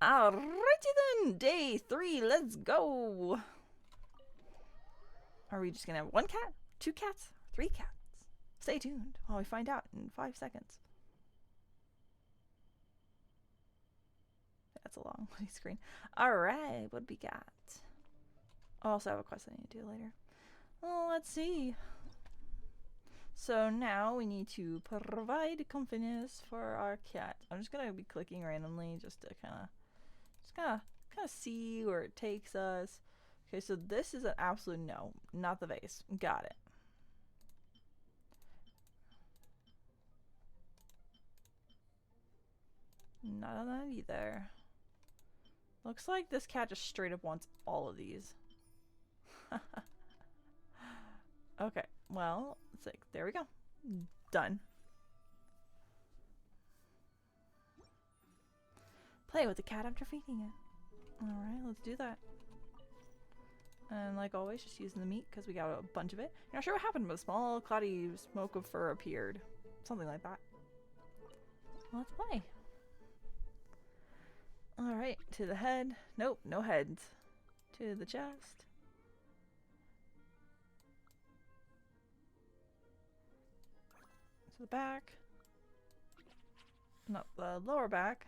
Alrighty then, day 3, let's go. Are we just gonna have 1 cat, 2 cats, 3 cats? Stay tuned while we find out in 5 seconds. That's a long screen. Alright, what we got? I also have a quest I need to do later. Well, let's see. So now we need to provide companies for our cat. I'm just gonna be clicking randomly just to kind of see where it takes us. Okay, so this is an absolute no, not the vase. Got it. Not on that either. Looks like this cat just straight up wants all of these. Okay, well, it's like, there we go. Done. Play with the cat after feeding it. Alright, let's do that. And like always, just using the meat because we got a bunch of it. You're not sure what happened, but a small cloudy smoke of fur appeared. Something like that. Let's play. Alright, to the head. Nope, no heads. To the chest. To the back. Not the lower back.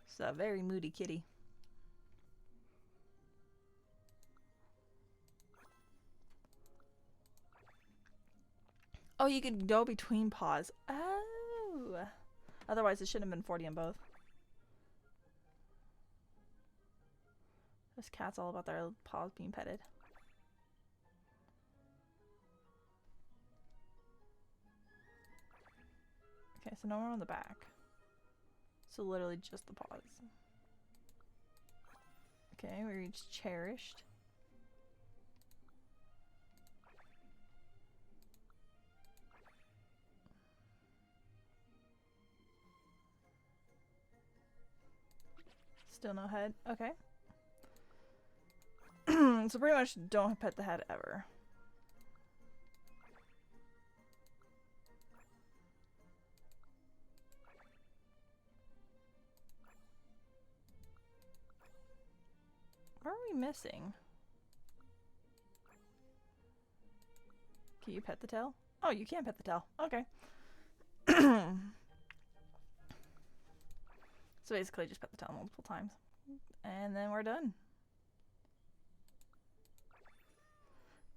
It's a very moody kitty. Oh, you can go between paws. Oh! Otherwise, it shouldn't have been 40 on both. This cat's all about their paws being petted. Okay, so now we're on the back. So literally just the paws. Okay, we reached cherished. Still no head. Okay. So pretty much don't pet the head ever. What are we missing? Can you pet the tail? Oh, you can pet the tail. Okay. So basically just pet the tail multiple times. And then we're done.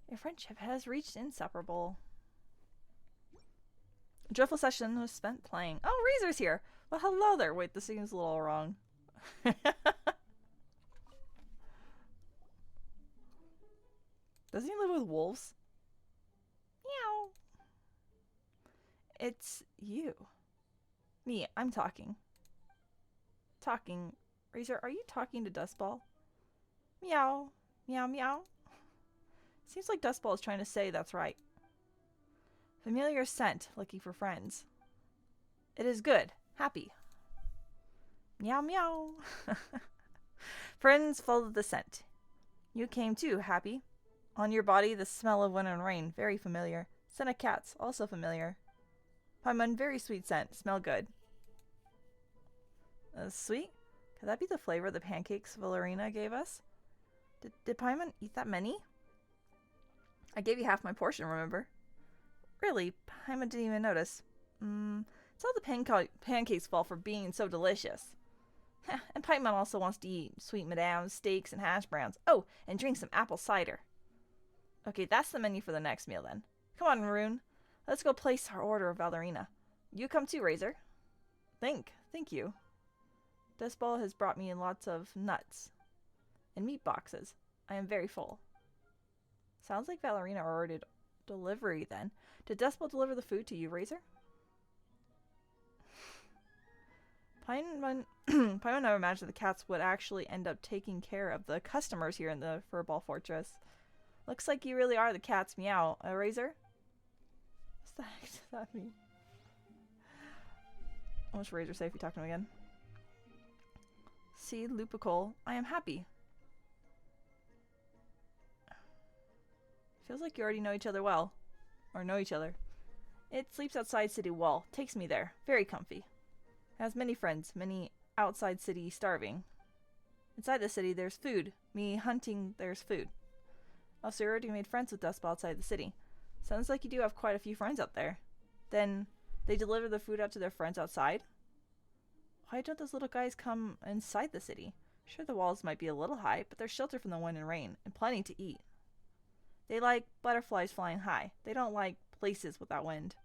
Your friendship has reached inseparable. A joyful session was spent playing. Oh, Razor's here! Well, hello there. Wait, this seems a little wrong. Doesn't he live with wolves? Meow. It's you. Me, I'm talking. Talking. Razor, are you talking to Dustball? Meow. Meow, meow. Seems like Dustball is trying to say that's right. Familiar scent, looking for friends. It is good. Happy. Meow, meow. Friends followed the scent. You came too, happy. On your body, the smell of winter and rain. Very familiar. Scent of cats. Also familiar. Paimon, very sweet scent. Smell good. Sweet? Could that be the flavor of the pancakes Valerina gave us? Did Paimon eat that many? I gave you half my portion, remember? Really? Paimon didn't even notice. It's all the pancakes' fault for being so delicious. And Paimon also wants to eat sweet madame, steaks, and hash browns. Oh, and drink some apple cider. Okay, that's the menu for the next meal then. Come on, Maroon. Let's go place our order of Valerina. You come too, Razor. Thank you. Dustball has brought me lots of nuts and meat boxes. I am very full. Sounds like Valerina ordered delivery then. Did Dustball deliver the food to you, Razor? Paimon never imagined the cats would actually end up taking care of the customers here in the Furball Fortress. Looks like you really are the cat's meow. Razor? What the heck does that mean? How much Razor say if you talk to him again? See, Lupical, I am happy. Feels like you already know each other well. Or know each other. It sleeps outside city wall. Takes me there. Very comfy. Has many friends. Many outside city starving. Inside the city, there's food. Me hunting, there's food. Also, you already made friends with Dustball outside the city. Sounds like you do have quite a few friends out there. Then, they deliver the food out to their friends outside? Why don't those little guys come inside the city? Sure, the walls might be a little high, but they're sheltered from the wind and rain, and plenty to eat. They like butterflies flying high. They don't like places without wind.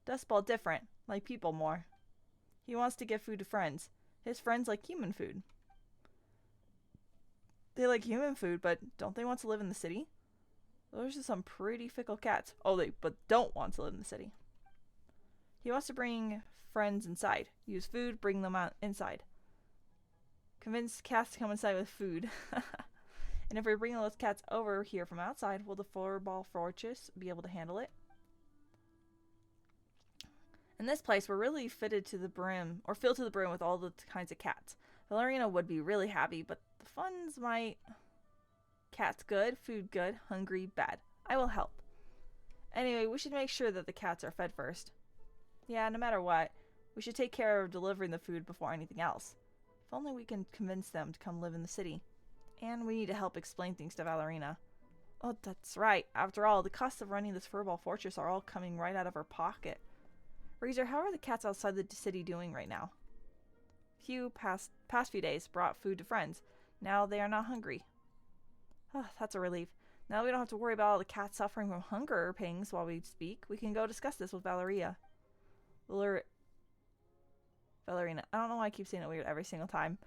Dustball different, like people more. He wants to give food to friends. His friends like human food. They like human food, but don't they want to live in the city? Those are some pretty fickle cats. Oh, but don't want to live in the city. He wants to bring friends inside. Use food, bring them out inside. Convince cats to come inside with food. And if we bring those cats over here from outside, will the Furball Fortress be able to handle it? In this place, we're really filled to the brim with all the kinds of cats. Valerina would be really happy, but the funds might... Cats good, food good, hungry bad. I will help. Anyway, we should make sure that the cats are fed first. Yeah, no matter what, we should take care of delivering the food before anything else. If only we can convince them to come live in the city. And we need to help explain things to Valerina. Oh, that's right. After all, the costs of running this Furball Fortress are all coming right out of her pocket. Razor, how are the cats outside the city doing right now? Past few days brought food to friends. Now they are not hungry. Oh, that's a relief. Now we don't have to worry about all the cats suffering from hunger pangs while we speak. We can go discuss this with Valerina. Valerina. I don't know why I keep saying it weird every single time.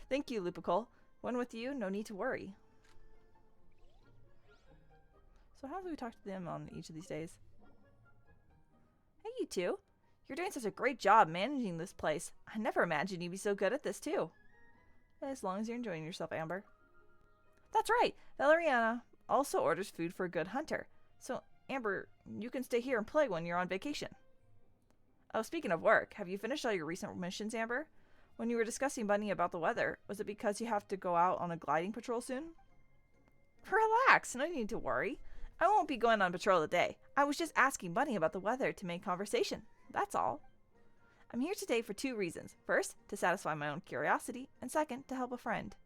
Thank you, Lupical. When with you, no need to worry. So how do we talk to them on each of these days? Hey, you two. You're doing such a great job managing this place. I never imagined you'd be so good at this, too. As long as you're enjoying yourself, Amber. That's right. Valeriana also orders food for a good hunter. So, Amber, you can stay here and play when you're on vacation. Oh, speaking of work, have you finished all your recent missions, Amber? When you were discussing Bunny about the weather, was it because you have to go out on a gliding patrol soon? Relax, no need to worry. I won't be going on patrol today. I was just asking Bunny about the weather to make conversation. That's all. I'm here today for 2 reasons. First, to satisfy my own curiosity, and second, to help a friend.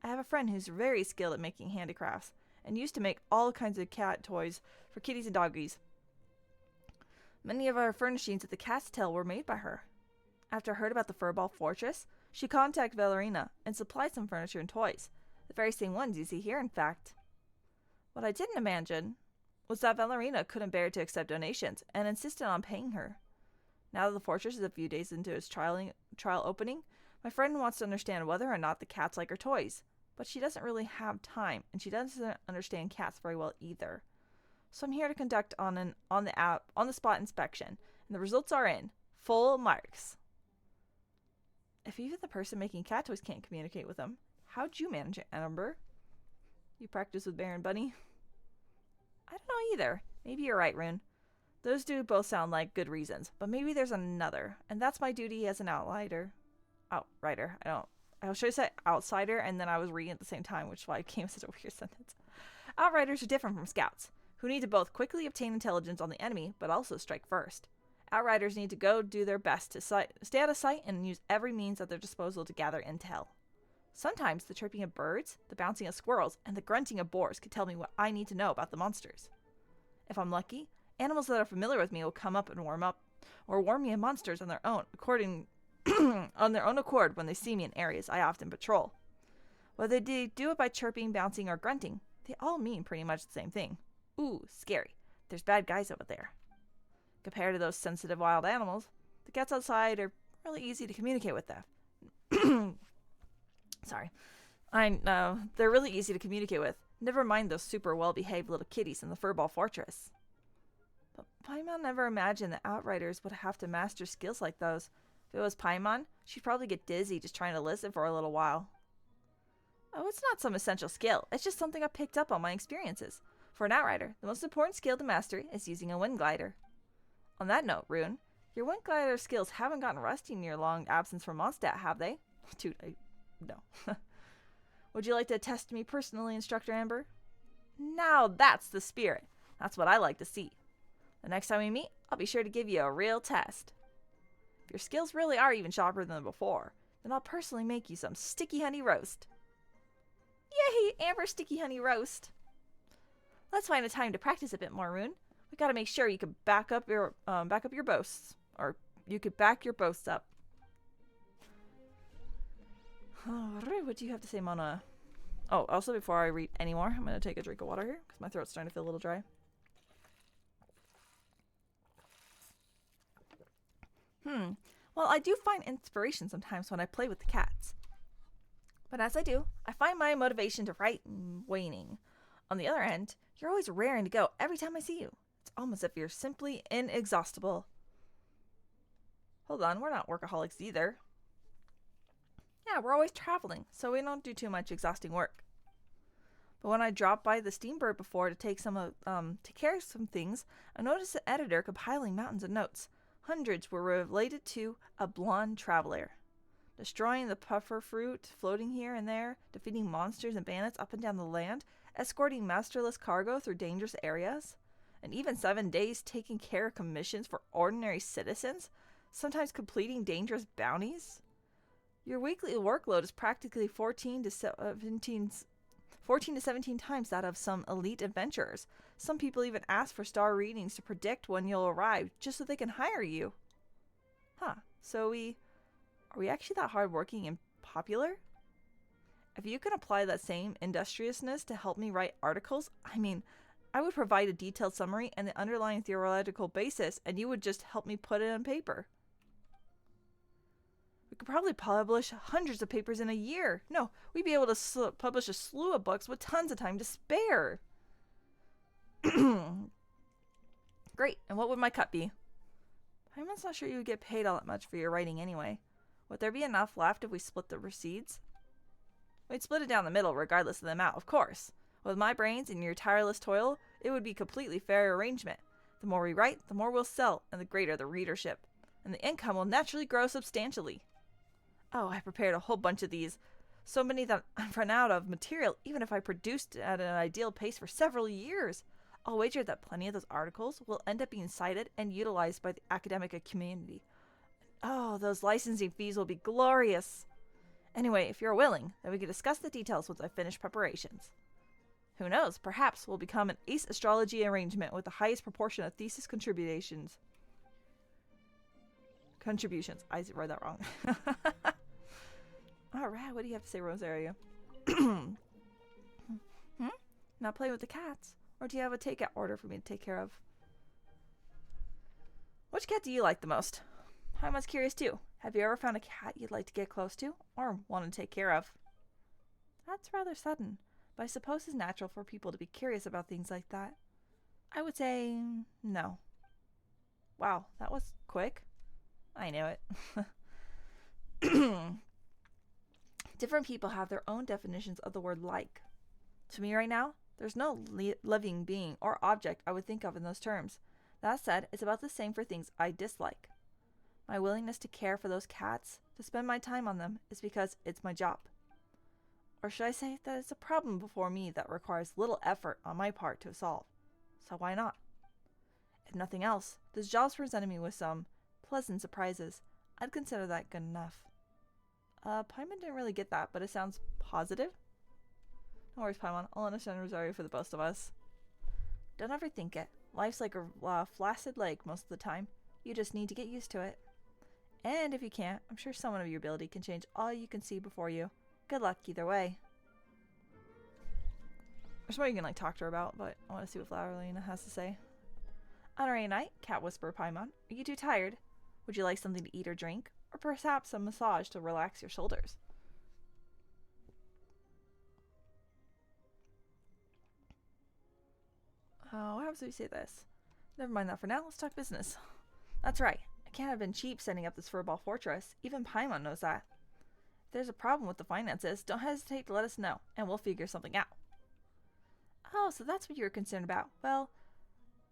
I have a friend who's very skilled at making handicrafts, and used to make all kinds of cat toys for kitties and doggies. Many of our furnishings at the Cat's Tail were made by her. After I heard about the Furball Fortress, she contacted Valerina and supplied some furniture and toys. The very same ones you see here, in fact. What I didn't imagine was that Valerina couldn't bear to accept donations and insisted on paying her. Now that the fortress is a few days into its trial opening, my friend wants to understand whether or not the cats like her toys. But she doesn't really have time, and she doesn't understand cats very well either. So I'm here to conduct on the spot inspection, and the results are in. Full marks. If even the person making cat toys can't communicate with them, how'd you manage it, Amber? You practice with Bear and Bunny? I don't know either. Maybe you're right, Rune. Those do both sound like good reasons, but maybe there's another, and that's my duty as an outrider. I should have said outsider, and then I was reading at the same time, which is why it came such a weird sentence. Outriders are different from scouts, who need to both quickly obtain intelligence on the enemy, but also strike first. Outriders need to go do their best to stay out of sight and use every means at their disposal to gather intel. Sometimes the chirping of birds, the bouncing of squirrels, and the grunting of boars can tell me what I need to know about the monsters. If I'm lucky, animals that are familiar with me will come up and warn me of monsters on their own, on their own accord when they see me in areas I often patrol. Whether they do it by chirping, bouncing, or grunting, they all mean pretty much the same thing. Ooh, scary. There's bad guys over there. Compared to those sensitive wild animals, the cats outside are really easy to communicate with them. Sorry. I know, they're really easy to communicate with. Never mind those super well-behaved little kitties in the Furball Fortress. But Paimon never imagined that Outriders would have to master skills like those. If it was Paimon, she'd probably get dizzy just trying to listen for a little while. Oh, it's not some essential skill. It's just something I picked up on my experiences. For an Outrider, the most important skill to master is using a wind glider. On that note, Rune, your wind glider skills haven't gotten rusty in your long absence from Mondstadt, have they? Dude, no. Would you like to test me personally, Instructor Amber? Now that's the spirit. That's what I like to see. The next time we meet, I'll be sure to give you a real test. If your skills really are even sharper than before, then I'll personally make you some sticky honey roast. Yay, Amber sticky honey roast. Let's find a time to practice a bit more, Rune. We gotta make sure you can back up your boasts, or you could back your boasts up. What do you have to say, Mona? Oh, also before I read any more, I'm gonna take a drink of water here because my throat's starting to feel a little dry. Well, I do find inspiration sometimes when I play with the cats. But as I do, I find my motivation to write waning. On the other hand, you're always raring to go every time I see you. It's almost as if you're simply inexhaustible. Hold on, we're not workaholics either. Yeah, we're always traveling, so we don't do too much exhausting work. But when I dropped by the Steambird before to take care of some things, I noticed the editor compiling mountains of notes. Hundreds were related to a blonde traveler. Destroying the puffer fruit, floating here and there, defeating monsters and bandits up and down the land, escorting masterless cargo through dangerous areas, and even 7 days taking care of commissions for ordinary citizens, sometimes completing dangerous bounties. Your weekly workload is practically 14 to 17 times that of some elite adventurers. Some people even ask for star readings to predict when you'll arrive, just so they can hire you. So are we actually that hardworking and popular? If you can apply that same industriousness to help me write articles, I would provide a detailed summary and the underlying theoretical basis, and you would just help me put it on paper. We could probably publish hundreds of papers in a year. No, we'd be able to publish a slew of books with tons of time to spare. Great, and what would my cut be? I'm not sure you would get paid all that much for your writing anyway. Would there be enough left if we split the receipts? We'd split it down the middle regardless of the amount, of course. With my brains and your tireless toil, it would be a completely fair arrangement. The more we write, the more we'll sell, and the greater the readership. And the income will naturally grow substantially. Oh, I prepared a whole bunch of these. So many that I've run out of material, even if I produced at an ideal pace for several years. I'll wager that plenty of those articles will end up being cited and utilized by the academic community. Oh, those licensing fees will be glorious. Anyway, if you're willing, then we can discuss the details once I finish preparations. Who knows, perhaps we'll become an ace astrology arrangement with the highest proportion of thesis contributions. I read that wrong. Alright, what do you have to say, Rosario? Not playing with the cats? Or do you have a takeout order for me to take care of? Which cat do you like the most? I'm most curious too. Have you ever found a cat you'd like to get close to, or want to take care of? That's rather sudden, but I suppose it's natural for people to be curious about things like that. I would say no. Wow, that was quick. I knew it. Different people have their own definitions of the word like. To me right now, there's no living being or object I would think of in those terms. That said, it's about the same for things I dislike. My willingness to care for those cats, to spend my time on them, is because it's my job. Or should I say that it's a problem before me that requires little effort on my part to solve. So why not? If nothing else, this job's presented me with some pleasant surprises. I'd consider that good enough. Paimon didn't really get that, but it sounds positive. No worries, Paimon. I'll understand Rosario for the both of us. Don't overthink it. Life's like a flaccid lake most of the time. You just need to get used to it. And if you can't, I'm sure someone of your ability can change all you can see before you. Good luck either way. There's more you can talk to her about, but I want to see what Flowerlina has to say. On a rainy night, Cat whispered Paimon, are you too tired? Would you like something to eat or drink? Or perhaps a massage to relax your shoulders? What happens if we say this? Never mind that for now, let's talk business. That's right, I can't have been cheap setting up this furball fortress. Even Paimon knows that. If there's a problem with the finances, don't hesitate to let us know, and we'll figure something out. Oh, so that's what you were concerned about. Well,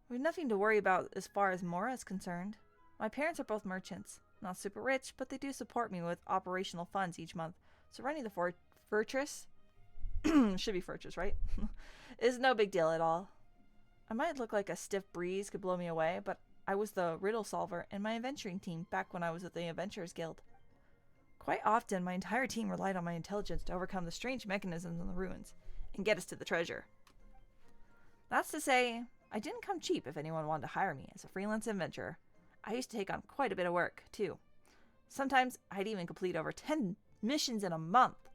we have nothing to worry about as far as Mora is concerned. My parents are both merchants. Not super rich, but they do support me with operational funds each month. So running the fortress, should be fortress, right? is no big deal at all. I might look like a stiff breeze could blow me away, but I was the riddle solver in my adventuring team back when I was at the Adventurers Guild. Quite often, my entire team relied on my intelligence to overcome the strange mechanisms in the ruins and get us to the treasure. That's to say, I didn't come cheap if anyone wanted to hire me as a freelance adventurer. I used to take on quite a bit of work, too. Sometimes I'd even complete over 10 missions in a month.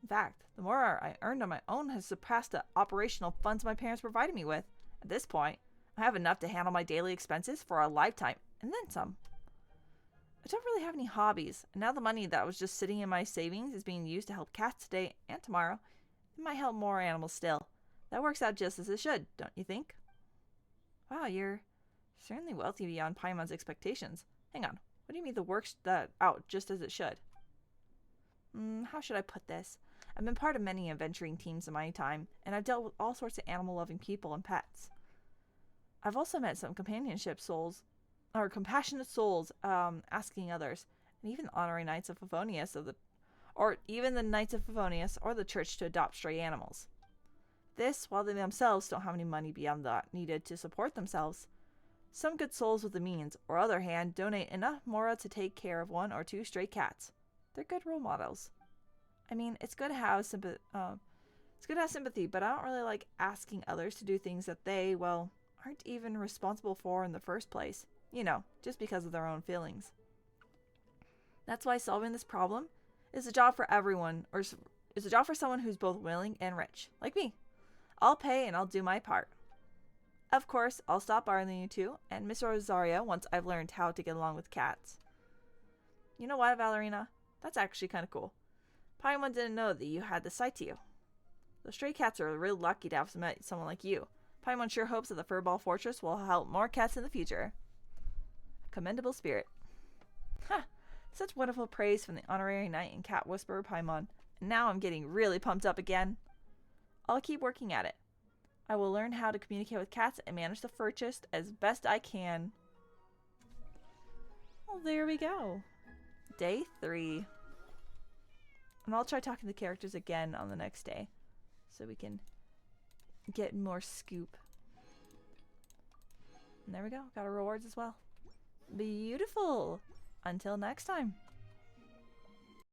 In fact, the more I earned on my own has surpassed the operational funds my parents provided me with. At this point, I have enough to handle my daily expenses for a lifetime, and then some. I don't really have any hobbies, and now the money that was just sitting in my savings is being used to help cats today and tomorrow. It might help more animals still. That works out just as it should, don't you think? Wow, you're certainly wealthy beyond Paimon's expectations. Hang on, what do you mean the works that out just as it should? How should I put this? I've been part of many adventuring teams in my time, and I've dealt with all sorts of animal-loving people and pets. I've also met some compassionate souls, asking others, and even honoring Knights of Favonius or the Church to adopt stray animals. This, while they themselves don't have any money beyond that needed to support themselves. Some good souls with the means, or other hand, donate enough mora to take care of 1 or 2 stray cats. They're good role models. I mean, it's good to have sympathy, but I don't really like asking others to do things that they, well, aren't even responsible for in the first place. You know, just because of their own feelings. That's why solving this problem is a job for everyone, or is a job for someone who's both willing and rich, like me. I'll pay and I'll do my part. Of course, I'll stop bothering you too, and Miss Rosario once I've learned how to get along with cats. You know what, Valerina? That's actually kind of cool. Paimon didn't know that you had this side to you. The stray cats are real lucky to have met someone like you. Paimon sure hopes that the Furball Fortress will help more cats in the future. Commendable spirit. Ha! Such wonderful praise from the honorary knight and cat whisperer Paimon, and now I'm getting really pumped up again. I'll keep working at it. I will learn how to communicate with cats and manage the Furrdyssey as best I can. Well, there we go. Day 3. And I'll try talking to the characters again on the next day, so we can get more scoop. And there we go. Got our rewards as well. Beautiful. Until next time.